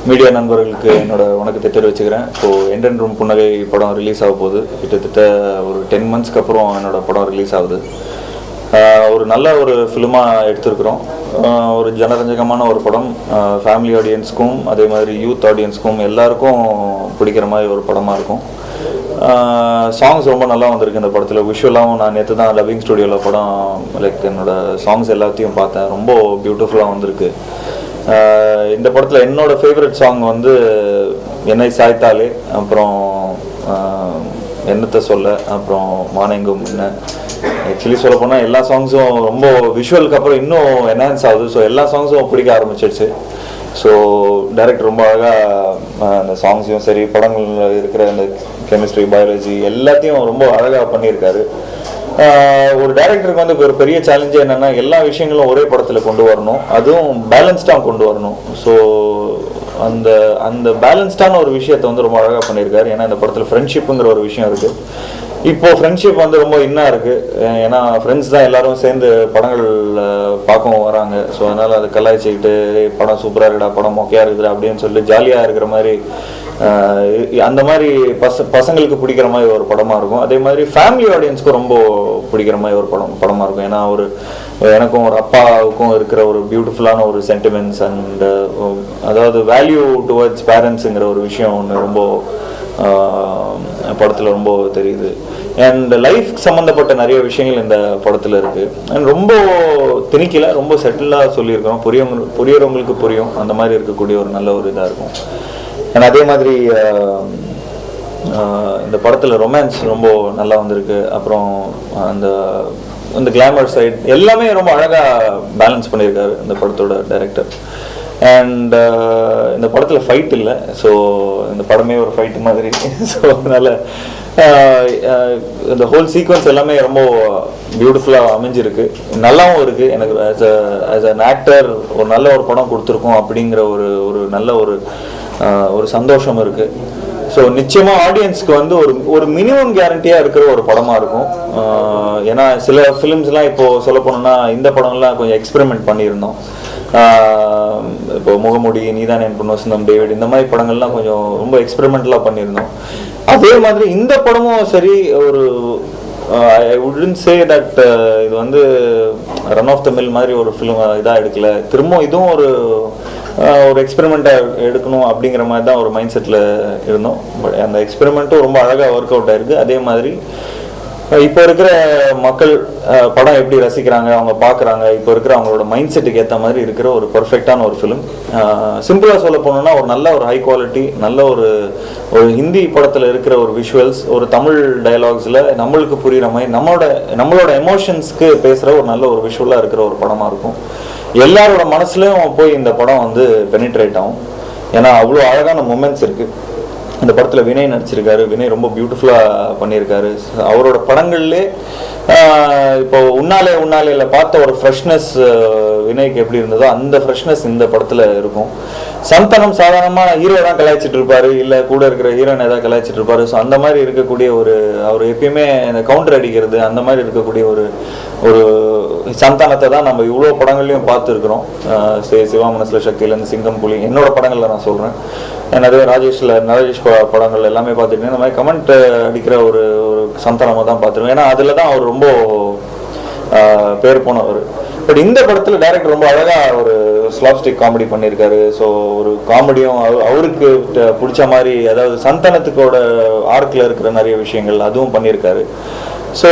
Media நண்பர்களுக்கு என்னோட வணக்கத்தை தெரிவிச்சுக்கிறேன். இப்போது என்றென்றும் புன்னகை படம் ரிலீஸ் ஆக போகுது. கிட்டத்தட்ட ஒரு 10 monthsக்கு அப்புறம் என்னோடய படம் ரிலீஸ் ஆகுது. ஒரு நல்ல ஒரு ஃபிலிமாக எடுத்திருக்கிறோம். ஒரு ஜனரஞ்சகமான ஒரு படம், ஃபேமிலி ஆடியன்ஸ்க்கும் அதே மாதிரி யூத் ஆடியன்ஸ்க்கும் எல்லாருக்கும் பிடிக்கிற மாதிரி ஒரு படமாக இருக்கும். சாங்ஸ் ரொம்ப நல்லா வந்திருக்கு இந்த படத்தில். விஷுவலாகவும் நான் நேற்று தான் லவ்விங் ஸ்டுடியோவில் படம் என்னோடய சாங்ஸ் எல்லாத்தையும் பார்த்தேன். ரொம்ப பியூட்டிஃபுல்லாக வந்திருக்கு. இந்த படத்தில் என்னோடய ஃபேவரட் சாங் வந்து என்னை சாய்த்தாலே, அப்புறம் என்னத்தை சொல்ல, அப்புறம் மானெங்கும் என்ன. ஆக்சுவலி சொல்ல போனால் எல்லா சாங்ஸும் ரொம்ப விஷுவலுக்கு அப்புறம் இன்னும் என்ஹான்ஸ் ஆகுது. ஸோ எல்லா சாங்ஸும் பிடிக்க ஆரம்பிச்சிடுச்சு. ஸோ டைரக்டர் ரொம்ப அழகாக அந்த சாங்ஸையும் சரி, படங்களில் இருக்கிற அந்த கெமிஸ்ட்ரி, பயாலஜி எல்லாத்தையும் ரொம்ப அழகாக பண்ணியிருக்காரு. ஒரு டைரக்டருக்கு வந்து ஒரு பெரிய சேலஞ்சே என்னென்னா எல்லா விஷயங்களும் ஒரே படத்தில் கொண்டு வரணும், அதுவும் பேலன்ஸ்டாக கொண்டு வரணும். ஸோ அந்த அந்த பேலன்ஸ்டான ஒரு விஷயத்தை வந்து ரொம்ப அழகாக பண்ணியிருக்காரு. ஏன்னா இந்த படத்தில் ஃப்ரெண்ட்ஷிப்புங்கிற ஒரு விஷயம் இருக்குது. இப்போது ஃப்ரெண்ட்ஷிப் வந்து ரொம்ப இன்னும் இருக்குது. ஏன்னா ஃப்ரெண்ட்ஸ் தான் எல்லோரும் சேர்ந்து படங்கள் பார்க்கவும் வராங்க. ஸோ அதனால் அதை கலாய்ச்சிக்கிட்டு படம் சூப்பராக இருக்குடா, படம் மொக்கையாக இருக்குது அப்படின்னு சொல்லிட்டு ஜாலியாக இருக்கிற மாதிரி, அந்த மாதிரி பசங்களுக்கு பிடிக்கிற மாதிரி ஒரு படமாக இருக்கும். அதே மாதிரி ஃபேமிலி ஆடியன்ஸ்க்கும் ரொம்ப பிடிக்கிற மாதிரி ஒரு படமாக இருக்கும். ஏன்னா எனக்கும் ஒரு அப்பாவுக்கும் இருக்கிற ஒரு பியூட்டிஃபுல்லான ஒரு சென்டிமெண்ட்ஸ் அண்ட் அதாவது வேல்யூ டுவர்ட்ஸ் பேரண்ட்ஸுங்கிற ஒரு விஷயம் ஒன்று ரொம்ப படத்தில் ரொம்ப தெரியுது. அண்ட் லைஃப் சம்மந்தப்பட்ட நிறைய விஷயங்கள் இந்த படத்தில் இருக்குது. அண்ட் ரொம்ப திணிக்கல, ரொம்ப செட்டிலாக சொல்லியிருக்கோம். புரியறவங்களுக்கு புரியும், அந்த மாதிரி இருக்கக்கூடிய ஒரு நல்ல ஒரு இதாக இருக்கும். அண்ட் அதே மாதிரி இந்த படத்தில் ரொமான்ஸ் ரொம்ப நல்லா வந்திருக்கு. அப்புறம் அந்த கிளாமர் சைட் எல்லாமே ரொம்ப அழகாக பேலன்ஸ் பண்ணியிருக்காரு இந்த படத்தோட டைரக்டர். அண்ட் இந்த படத்தில் ஃபைட் இல்லை. ஸோ இந்த படமே ஒரு ஃபைட்டு மாதிரி. ஸோ அதனால் இந்த ஹோல் சீக்வன்ஸ் எல்லாமே ரொம்ப பியூட்டிஃபுல்லாக அமைஞ்சிருக்கு, நல்லாவும் இருக்குது. எனக்கு ஆஸ் அன் ஆக்டர் ஒரு நல்ல ஒரு படம் கொடுத்துருக்கோம் அப்படிங்கிற ஒரு நல்ல ஒரு சந்தோஷம் இருக்குது. ஸோ நிச்சயமாக ஆடியன்ஸ்க்கு வந்து ஒரு மினிமம் கேரண்டியாக இருக்கிற ஒரு படமாக இருக்கும். ஏன்னா சில ஃபிலிம்ஸ்லாம் இப்போது சொல்ல போனோம்னா இந்த படம்லாம் கொஞ்சம் எக்ஸ்பெரிமெண்ட் பண்ணியிருந்தோம். இப்போ முகமுடி, நீதான் என் பொண்ணு வசந்தம், டேவிட், இந்த மாதிரி படங்கள்லாம் கொஞ்சம் ரொம்ப எக்ஸ்பெரிமெண்டலாக பண்ணியிருந்தோம். அதே மாதிரி இந்த படமும் சரி, ஒரு ஐ வுடன்ட் சே தட் இது வந்து ரன் ஆஃப் த மில் மாதிரி ஒரு ஃபிலிம் இதாக எடுக்கல. திரும்ப இதுவும் ஒரு எக்ஸ்பெரிமெண்ட்டாக எடுக்கணும் அப்படிங்கிற மாதிரி தான் ஒரு மைண்ட் செட்டில் இருந்தோம். பட் அந்த எக்ஸ்பெரிமெண்ட்டும் ரொம்ப அழகாக ஒர்க் அவுட் ஆயிருக்கு. அதே மாதிரி இப்போ இருக்கிற மக்கள் படம் எப்படி ரசிக்கிறாங்க, அவங்க பார்க்குறாங்க, இப்போ இருக்கிற அவங்களோட மைண்ட் செட்டுக்கு ஏற்ற மாதிரி இருக்கிற ஒரு பர்ஃபெக்டான ஒரு ஃபிலிம். சிம்பிளாக சொல்ல போனோம்னா ஒரு நல்ல ஒரு ஹை குவாலிட்டி, நல்ல ஒரு ஹிந்தி படத்தில் இருக்கிற ஒரு விஷுவல்ஸ், ஒரு தமிழ் டயலாக்ஸில் நம்மளுக்கு புரிகிற மாதிரி நம்மளோட எமோஷன்ஸ்க்கு பேசுகிற ஒரு நல்ல ஒரு விஷுவலாக இருக்கிற ஒரு படமாக இருக்கும். எல்லாரோட மனசுலையும் போய் இந்த படம் வந்து பெனிட்ரேட் ஆகும். ஏன்னா அவ்வளோ அழகான மொமெண்ட்ஸ் இருக்குது. இந்த படத்தில் வினய் நடிச்சிருக்காரு. வினய் ரொம்ப பியூட்டிஃபுல்லாக பண்ணியிருக்காரு. அவரோட படங்கள்லே இப்போ உன்னாலேல பார்த்த ஒரு ஃப்ரெஷ்னஸ் வினய்க்கு எப்படி இருந்ததோ அந்த ஃப்ரெஷ்னஸ் இந்த படத்தில் இருக்கும். சந்தானம் சாதாரணமாக ஹீரோ தான் கலாய்ச்சிட்டு இருப்பாரு, இல்லை கூட இருக்கிற ஹீரோயின் ஏதாவது கலாய்ச்சிட்டு இருப்பாரு. ஸோ அந்த மாதிரி இருக்கக்கூடிய அவர் எப்பயுமே இந்த கவுண்டர் அடிக்கிறது அந்த மாதிரி இருக்கக்கூடிய ஒரு சந்தானத்தை தான் நம்ம இவ்வளோ படங்கள்லையும் பார்த்துருக்குறோம். சிவா மனசுல சக்தியிலேருந்து சிங்கம், புலி, என்னோட படங்களில் நான் சொல்கிறேன். நிறைய நரேஷ் படங்கள் எல்லாமே பார்த்துட்டு இந்த மாதிரி கமெண்ட் அடிக்கிற ஒரு சந்தானமாக தான் பார்த்துருக்கோம். ஏன்னா அதில் தான் அவர் ரொம்ப பேர் போனவர். பட் இந்த படத்தில் டைரக்டர் ரொம்ப அழகாக ஒரு ஸ்லாப்ஸ்டிக் காமெடி பண்ணியிருக்காரு. ஸோ ஒரு காமெடியும் அவருக்கு பிடிச்ச மாதிரி, அதாவது சந்தானத்துக்கோட ஆர்க்கில் இருக்கிற நிறைய விஷயங்கள் அதுவும் பண்ணியிருக்காரு. ஸோ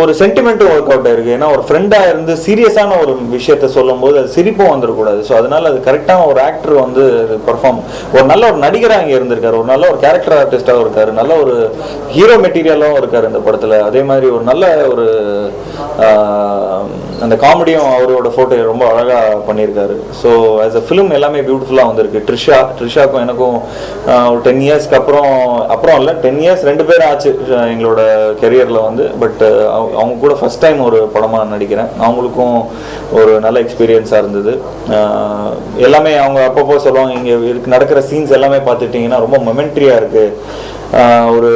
ஒரு சென்டிமெண்ட்டும் ஒர்க் அவுட் ஆயிருக்கு. ஏன்னா ஒரு ஃப்ரெண்டாக இருந்து சீரியஸான ஒரு விஷயத்த சொல்லும் போது அது சிரிப்பும் வந்துடக்கூடாது. ஸோ அதனால அது கரெக்டான ஒரு ஆக்டர் வந்து ஒரு நல்ல ஒரு நடிகராக இங்கே இருந்திருக்காரு, ஒரு நல்ல ஒரு கேரக்டர் ஆர்டிஸ்டாகவும் இருக்காரு, நல்ல ஒரு ஹீரோ மெட்டீரியலாகவும் இருக்காரு இந்த படத்தில். அதே மாதிரி ஒரு நல்ல ஒரு அந்த காமெடியும் அவரோட ஃபோட்டோ ரொம்ப அழகாக பண்ணியிருக்காரு. ஸோ ஆஸ் அ ஃபிலிம் எல்லாமே பியூட்டிஃபுல்லாக வந்திருக்கு. ட்ரிஷாக்கும் எனக்கும் ஒரு 10 இயர்ஸ்க்கு அப்புறம் இல்லை 10 இயர்ஸ் 2 பேரும் ஆச்சு எங்களோட கெரியரில் வந்து. பட் அவங்க கூட ஃபஸ்ட் டைம் ஒரு படமாக நடிக்கிறேன். அவங்களுக்கும் ஒரு நல்ல எக்ஸ்பீரியன்ஸாக இருந்தது. எல்லாமே அவங்க அப்பப்போ சொல்லுவாங்க, இங்கே நடக்கிற சீன்ஸ் எல்லாமே பார்த்துட்டிங்கன்னா ரொம்ப மொமெண்ட்ரியாக இருக்குது, ஒரு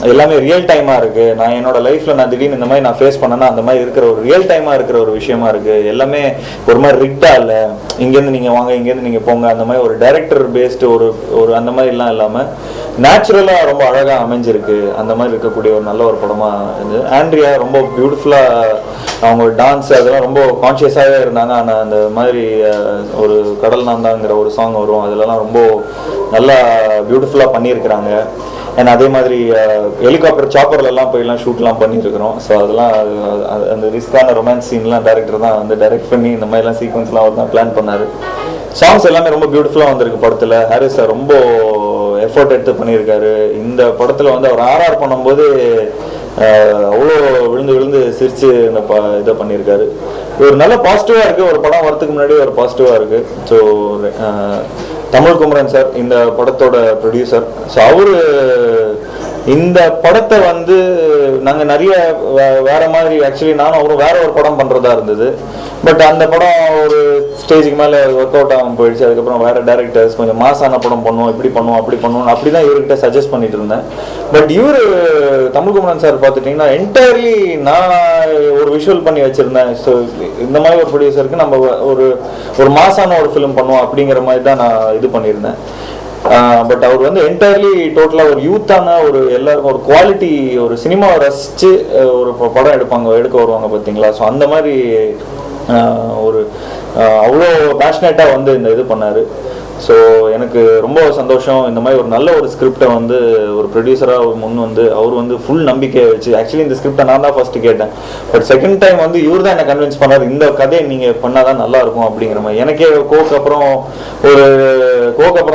எல்லாமே ரியல் டைமாக இருக்குது. நான் என்னோட லைஃப்பில் நான் திடீர்னு இந்த மாதிரி நான் ஃபேஸ் பண்ணேன்னா அந்த மாதிரி இருக்கிற ஒரு ரியல் டைமாக இருக்கிற ஒரு விஷயமா இருக்குது. எல்லாமே ஒரு மாதிரி ரிக்டாக இல்லை, இங்கேருந்து நீங்கள் வாங்க இங்கேருந்து நீங்கள் போங்க அந்த மாதிரி ஒரு டைரக்டர் பேஸ்டு ஒரு அந்த மாதிரிலாம் இல்லாமல் நேச்சுரலாக ரொம்ப அழகாக அமைஞ்சிருக்கு. அந்த மாதிரி இருக்கக்கூடிய ஒரு நல்ல ஒரு படமாக இருந்தது. ஆண்ட்ரியா ரொம்ப பியூட்டிஃபுல்லாக அவங்க டான்ஸ் அதெல்லாம் ரொம்ப கான்ஷியஸாகவே இருந்தாங்க. ஆனால் அந்த மாதிரி ஒரு கடல் நாந்தாங்கிற ஒரு சாங் வரும், அதிலலாம் ரொம்ப நல்லா பியூட்டிஃபுல்லாக பண்ணியிருக்கிறாங்க. அண்ட் அதே மாதிரி ஹெலிகாப்டர் சாப்பர்லாம் போய்லாம் ஷூட்லாம் பண்ணியிருக்கிறோம். ஸோ அதெல்லாம் அந்த ரிஸ்கான ரொமான்ஸ் சீன்லாம் டேரக்டர் தான் வந்து டைரக்ட் பண்ணி இந்த மாதிரிலாம் சீக்வன்ஸ்லாம் அவர் தான் பிளான் பண்ணார். சாங்ஸ் எல்லாமே ரொம்ப பியூட்டிஃபுல்லாக வந்திருக்கு படத்தில். ஹாரிஸ் சார் ரொம்ப எஃபர்ட் எடுத்து பண்ணியிருக்காரு. இந்த படத்தில் வந்து அவர் ஆர்ஆர் பண்ணும்போது அவ்வளோ விழுந்து விழுந்து சிரித்து இந்த இதை பண்ணியிருக்காரு. ஒரு நல்ல பாசிட்டிவாக இருக்குது. ஒரு படம் வரத்துக்கு முன்னாடி ஒரு பாசிட்டிவாக இருக்குது. ஸோ தமிழ் குமரன் சார் இந்த படத்தோட ப்ரொடியூசர். ஸோ அவரு இந்த படத்தை வந்து நாங்கள் நிறைய வேற மாதிரி ஆக்சுவலி நானும் அவரும் வேற ஒரு படம் பண்ணுறதா இருந்தது. பட் அந்த படம் ஒரு ஸ்டேஜுக்கு மேலே ஒர்க் அவுட் ஆகாமல் போயிடுச்சு. அதுக்கப்புறம் வேற டைரக்டர்ஸ் கொஞ்சம் மாசான படம் பண்ணுவோம், இப்படி பண்ணுவோம் அப்படி பண்ணுவோம் அப்படி தான் இவர்கிட்ட சஜஸ்ட் பண்ணிட்டு இருந்தேன். பட் இவர் தமிழ் குமரன் சார் பார்த்துட்டிங்கன்னா என்டையர்லி நான் ஒரு விஷுவல் பண்ணி வச்சுருந்தேன். ஸோ இந்த மாதிரி ஒரு ப்ரொடியூசருக்கு நம்ம ஒரு மாசான ஒரு ஃபிலிம் பண்ணுவோம் அப்படிங்கிற மாதிரி தான் நான் இது பண்ணியிருந்தேன். பட் அவர் வந்து என்டையர்லி டோட்டலாக ஒரு யூத்தான ஒரு எல்லாருக்கும் ஒரு குவாலிட்டி ஒரு சினிமாவை ரசித்து ஒரு படம் எடுக்க வருவாங்க பார்த்தீங்களா. ஸோ அந்த மாதிரி ஒரு அவ்வளோ பேஷனேட்டாக வந்து இந்த இது பண்ணார். ஸோ எனக்கு ரொம்ப சந்தோஷம். இந்த மாதிரி ஒரு நல்ல ஒரு ஸ்கிரிப்டை வந்து ஒரு ப்ரொடியூசராக முன் வந்து அவர் வந்து ஃபுல் நம்பிக்கையை வச்சு ஆக்சுவலி இந்த ஸ்கிரிப்டை நான் தான் ஃபர்ஸ்ட் கேட்டேன். பட் செகண்ட் டைம் வந்து இவர் தான் என்னை கன்வின்ஸ் பண்ணார், இந்த கதையை நீங்கள் பண்ணால் தான் நல்லாயிருக்கும் அப்படிங்கிற மாதிரி. எனக்கே கோக்கு அப்புறம்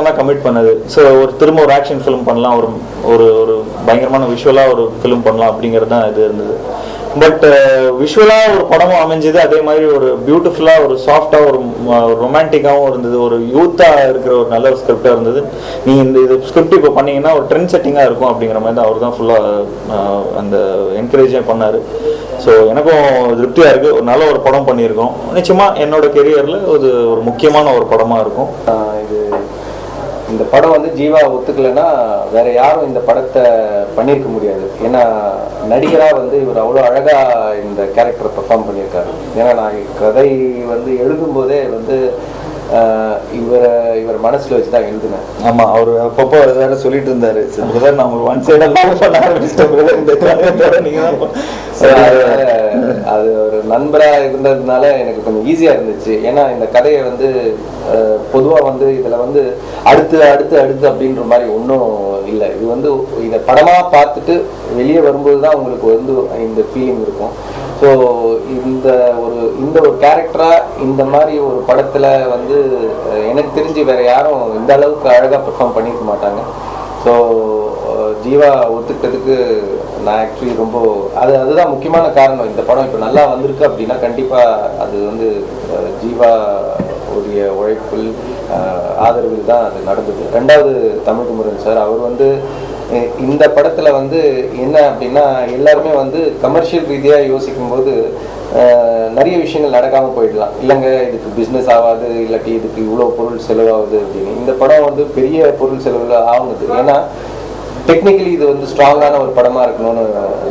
தான் கமிட் பண்ணது. ஸோ திரும்ப ஒரு ஆக்ஷன் ஃபிலிம் பண்ணலாம், ஒரு ஒரு பயங்கரமான விஷுவலாக ஒரு ஃபிலிம் பண்ணலாம் அப்படிங்கிறது தான் இது இருந்தது. பட் விஷுவலாக ஒரு படமும் அமைஞ்சது. அதே மாதிரி ஒரு பியூட்டிஃபுல்லாக ஒரு சாஃப்டாக ஒரு ரொமான்டிக்காகவும் இருந்தது. ஒரு யூத்தாக இருக்கிற ஒரு நல்ல ஒரு ஸ்கிரிப்டாக இருந்தது. நீங்கள் இது ஸ்கிரிப்ட் இப்போ பண்ணீங்கன்னா ஒரு ட்ரெண்ட் செட்டிங்காக இருக்கும் அப்படிங்கிற மாதிரி தான் அவர் தான் ஃபுல்லாக அந்த என்கரேஜே பண்ணார். ஸோ எனக்கும் திருப்தியாக இருக்குது. ஒரு நல்ல ஒரு படம் பண்ணியிருக்கோம். நிச்சயமாக என்னோட கெரியரில் ஒரு முக்கியமான ஒரு படமாக இருக்கும் இது. இந்த படம் வந்து ஜீவா ஒத்துக்கலைன்னா வேற யாரும் இந்த படத்தை பண்ணியிருக்க முடியாது. ஏன்னா நடிகராக வந்து இவர் அவ்வளோ அழகாக இந்த கேரக்டரை பெர்ஃபார்ம் பண்ணியிருக்காரு. ஏன்னா நான் கதை வந்து எழுதும்போதே வந்து இவர் மனசுல வச்சுதான் எழுதினேன். ஆமா, அவர் அப்பப்போ வேற சொல்லிட்டு இருந்தாரு, நான் ஒரு ஒன் சைடா பண்ண ஆரம்பிச்சிட்டேன். அது ஒரு நண்பரா இருந்ததுனால எனக்கு கொஞ்சம் ஈஸியா இருந்துச்சு. ஏன்னா இந்த கதையை வந்து பொதுவா வந்து இதுல வந்து அடுத்து அடுத்து அடுத்து அப்படின்ற மாதிரி ஒன்றும் இல்லை. இது வந்து இதை படமா பார்த்துட்டு வெளியே வரும்போதுதான் உங்களுக்கு வந்து இந்த ஃபீலிங் இருக்கும். ஸோ இந்த ஒரு கேரக்டரா இந்த மாதிரி ஒரு படத்துல வந்து எனக்கு தெரிஞ்சு வேற யாரும் இந்த அளவுக்கு அழகா பெர்ஃபார்ம் பண்ணிக்க மாட்டாங்க. ஸோ ஜீவா ஒத்துக்கிட்டதுக்கு நான் ஆக்சுவலி ரொம்ப அதுதான் முக்கியமான காரணம். இந்த படம் இப்போ நல்லா வந்திருக்கு அப்படின்னா கண்டிப்பா அது வந்து ஜீவா உடைய உழைப்பில் ஆதரவில் தான் அது நடந்தது. ரெண்டாவது தமிழ் குமரன் சார், அவர் வந்து இந்த படத்துல வந்து என்ன அப்படின்னா எல்லாருமே வந்து கமர்ஷியல் ரீதியா யோசிக்கும் போது நிறைய விஷயங்கள் நடக்காம போயிடலாம். இல்லைங்க இதுக்கு பிஸ்னஸ் ஆகாது, இல்லாட்டி இதுக்கு இவ்வளோ பொருள் செலவாகுது அப்படின்னு. இந்த படம் வந்து பெரிய பொருள் செலவுல ஆகுது. ஏன்னா டெக்னிக்கலி இது வந்து ஸ்ட்ராங்கான ஒரு படமா இருக்கணும்னு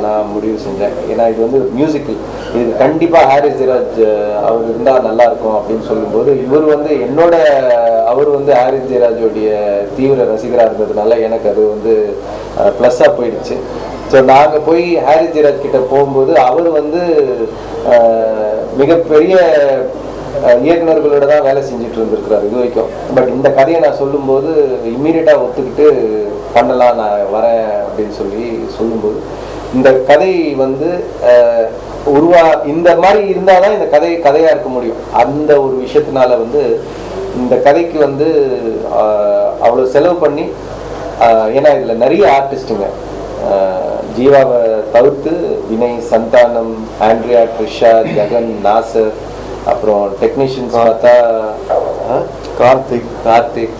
நான் முடிவு செஞ்சேன். ஏன்னா இது வந்து மியூசிக்கல், இது கண்டிப்பா ஹாரிஸ் ஜெயராஜ் அவர் இருந்தா நல்லா இருக்கும் அப்படின்னு சொல்லும்போது இவர் வந்து அவர் வந்து ஹாரிஸ் ஜெயராஜோடைய தீவிர ரசிகராக இருந்ததுனால எனக்கு அது வந்து ப்ளஸ்ஸாக போயிடுச்சு. ஸோ நாங்கள் போய் ஹாரிஸ் ஜெயராஜ் கிட்ட போகும்போது அவர் வந்து மிகப்பெரிய இயக்குநர்களோட தான் வேலை செஞ்சுட்டு இருந்திருக்கிறார் இது வரைக்கும். பட் இந்த கதையை நான் சொல்லும்போது இம்மீடியட்டாக ஒத்துக்கிட்டு பண்ணலாம், நான் வரேன் அப்படின்னு சொல்லும்போது இந்த கதை வந்து இந்த மாதிரி இருந்தாதான் இந்த கதையா இருக்க முடியும். அந்த ஒரு விஷயத்தினால வந்து இந்த கதைக்கு வந்து அவ்வளோ செலவு பண்ணி, ஏன்னா இதில் நிறைய ஆர்டிஸ்ட்டுங்க ஜீவாவை தவிர்த்து வினய், சந்தானம், ஆண்ட்ரியா, ட்ரிஷா, ஜெகன், நாசர், அப்புறம் டெக்னீஷியன்ஸ் பார்த்தா கார்த்திக்.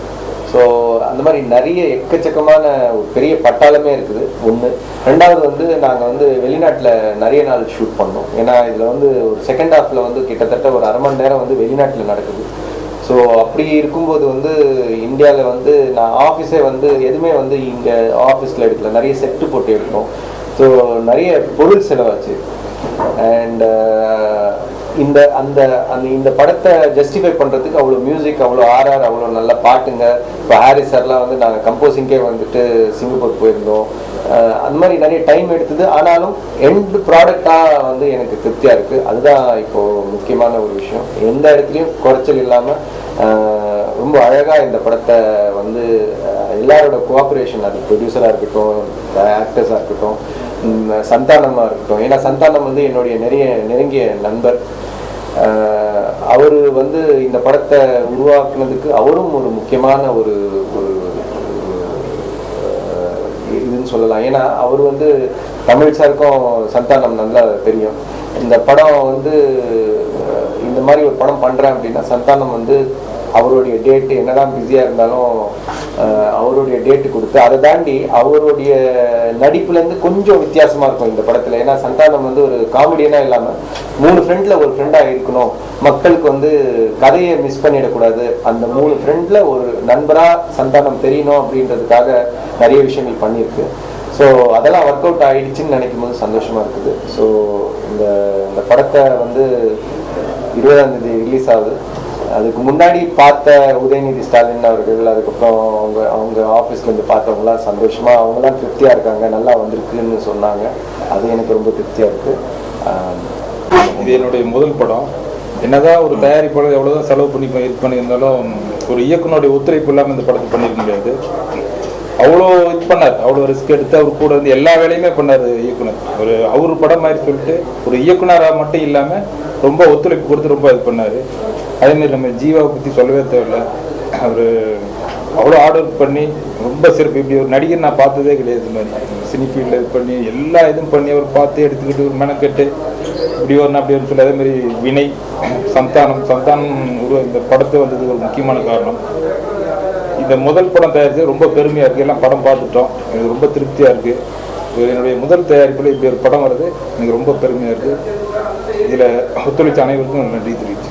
ஸோ அந்த மாதிரி நிறைய எக்கச்சக்கமான ஒரு பெரிய பட்டாளமே இருக்குது ஒன்று. ரெண்டாவது வந்து நாங்கள் வந்து வெளிநாட்டில் நிறைய நாள் ஷூட் பண்ணோம். ஏன்னா இதில் வந்து ஒரு செகண்ட் ஹாஃபில் வந்து கிட்டத்தட்ட ஒரு 1/2 மணி நேரம் வந்து வெளிநாட்டில் நடக்குது. ஸோ அப்படி இருக்கும்போது வந்து இந்தியாவில் வந்து நான் ஆஃபீஸே வந்து எதுவுமே வந்து இங்கே ஆஃபீஸில் எடுக்கல, நிறைய செட்டு போட்டு எடுத்தோம். ஸோ நிறைய பொருள் செலவாச்சு. அண்ட் இந்த அந்த அந்த இந்த படத்தை ஜஸ்டிஃபை பண்ணுறதுக்கு அவ்வளோ மியூசிக், அவ்வளோ ஆர்ஆர், அவ்வளோ நல்ல பாட்டுங்க. இப்போ ஹாரிஸ் சார்லாம் வந்து நாங்கள் கம்போசிங்கே வந்துட்டு சிங்கப்பூர் போயிருந்தோம். அந்த மாதிரி நிறைய டைம் எடுத்தது. ஆனாலும் எண்ட் ப்ராடக்டாக வந்து எனக்கு திருப்தியாக இருக்குது. அதுதான் இப்போது முக்கியமான ஒரு விஷயம். எந்த இடத்துலையும் குறைச்சல் இல்லாமல் ரொம்ப அழகாக இந்த படத்தை வந்து எல்லாரோட கோஆப்ரேஷன், அது ப்ரொடியூசராக இருக்கட்டும், ஆக்டர்ஸாக இருக்கட்டும், சந்தானமாக இருக்கட்டும். ஏன்னா சந்தானம் வந்து என்னுடைய நெருங்கிய நண்பர். அவர் வந்து இந்த படத்தை உருவாக்குனதுக்கு அவரும் ஒரு முக்கியமான ஒரு இதுன்னு சொல்லலாம். ஏன்னா அவர் வந்து தமிழ் சாருக்கும் சந்தானம் நல்லா தெரியும். இந்த படம் வந்து இந்த மாதிரி ஒரு படம் பண்ணுறேன் அப்படின்னா சந்தானம் வந்து அவருடைய டேட்டு என்னதான் பிஸியாக இருந்தாலும் அவருடைய டேட்டு கொடுத்து, அதை தாண்டி அவருடைய நடிப்புலேருந்து கொஞ்சம் வித்தியாசமாக இருக்கும் இந்த படத்தில். ஏன்னா சந்தானம் வந்து ஒரு காமெடியனாக இல்லாமல் 3 ஃப்ரெண்டில் ஒரு ஃப்ரெண்டாக இருக்கணும், மக்களுக்கு வந்து கதையை மிஸ் பண்ணிடக்கூடாது, அந்த 3 ஃப்ரெண்டில் ஒரு நண்பராக சந்தானம் தெரியணும் அப்படின்றதுக்காக நிறைய விஷயங்கள் பண்ணியிருக்கு. ஸோ அதெல்லாம் ஒர்க் அவுட் ஆகிடுச்சின்னு நினைக்கும் போது சந்தோஷமாக இருக்குது. ஸோ இந்த படத்தை வந்து 20ஆம் தேதி ரிலீஸ் ஆகுது. அதுக்கு முன்னாடி பார்த்த உதயநிதி ஸ்டாலின் அவர்கள், அதுக்கப்புறம் அவங்க ஆஃபீஸ்லேருந்து பார்த்தவங்களாம் சந்தோஷமாக, அவங்களாம் திருப்தியாக இருக்காங்க, நல்லா வந்திருக்குன்னு சொன்னாங்க. அது எனக்கு ரொம்ப திருப்தியாக இருக்குது. இது என்னுடைய முதல் படம். என்னதான் ஒரு தயாரிப்பாளர் எவ்வளோதான் செலவு பண்ணி இது பண்ணியிருந்தாலும் ஒரு இயக்குனருடைய ஒத்துழைப்பு இல்லாமல் இந்த படத்தை பண்ணியிருக்க முடியாது. அவ்வளோ இது பண்ணார், அவ்வளோ ரிஸ்க் எடுத்து அவர் கூட வந்து எல்லா வேலையுமே பண்ணார் இயக்குனர். அவர் படம் மாதிரி சொல்லிட்டு ஒரு இயக்குனராக மட்டும் இல்லாமல் ரொம்ப ஒத்துழைப்பு கொடுத்து ரொம்ப இது பண்ணார். அதேமாதிரி நம்ம ஜீவாவை பற்றி சொல்லவே தேவையில்லை. அவர் அவ்வளோ ஆர்டர் பண்ணி ரொம்ப சிறப்பு. இப்படி ஒரு நடிகர் நான் பார்த்ததே கிடையாது. இது மாதிரி சினி ஃபீல்டில் இது பண்ணி எல்லா இதுவும் பண்ணி அவர் பார்த்து எடுத்துக்கிட்டு ஒரு மெனக்கெட்டு இப்படி வரணும் அப்படி ஒரு சொல்லி. அதேமாதிரி வினய், சந்தானம் இந்த படத்தை வந்தது ஒரு முக்கியமான காரணம். இந்த முதல் படம் தயாரித்து ரொம்ப பெருமையாக இருக்குது. எல்லாம் படம் பார்த்துட்டோம், எனக்கு ரொம்ப திருப்தியாக இருக்குது. என்னுடைய முதல் தயாரிப்பில் இப்படி ஒரு படம் வருது, எனக்கு ரொம்ப பெருமையாக இருக்குது. இதில் ஒத்துழைச்ச அனைவருக்கும் நன்றி தெரிவிச்சு.